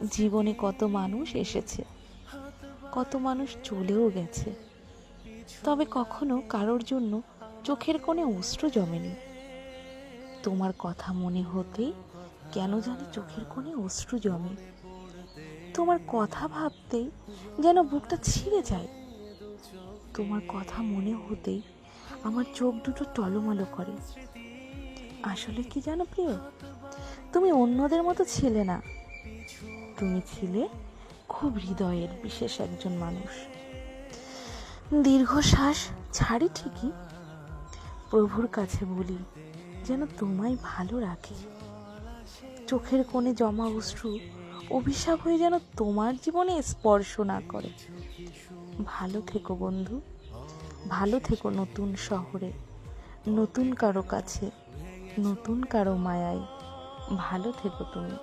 জীবনে কত মানুষ এসেছে, কত মানুষ চলেও গেছে, তবে কখনো কারোর জন্য চোখের কোণে অশ্রু জমেনি। তোমার কথা মনে হতেই কেন জানি চোখের কোণে অশ্রু জমে। তোমার কথা ভাবতেই যেন বুকটা ছিঁড়ে যায়। তোমার কথা মনে হতেই আমার চোখ দুটো টলমলো করে। আসলে কি জানো প্রিয়, তুমি অন্যদের মতো ছিলে না, তুমি ছিলে খুব হৃদয়ের বিশেষ একজন মানুষ। দীর্ঘশ্বাস ছাড়ি ঠিকই, প্রভুর কাছে বলি যেন তোমায় ভালো রাখে। চোখের কোণে জমা অশ্রু অভিশাপ হয়ে যেন তোমার জীবনে স্পর্শ না করে। ভালো থেকো বন্ধু, ভালো থেকো নতুন শহরে, নতুন কারো কাছে, নতুন কারো মায়ায়। ভালো থেকো তুমি।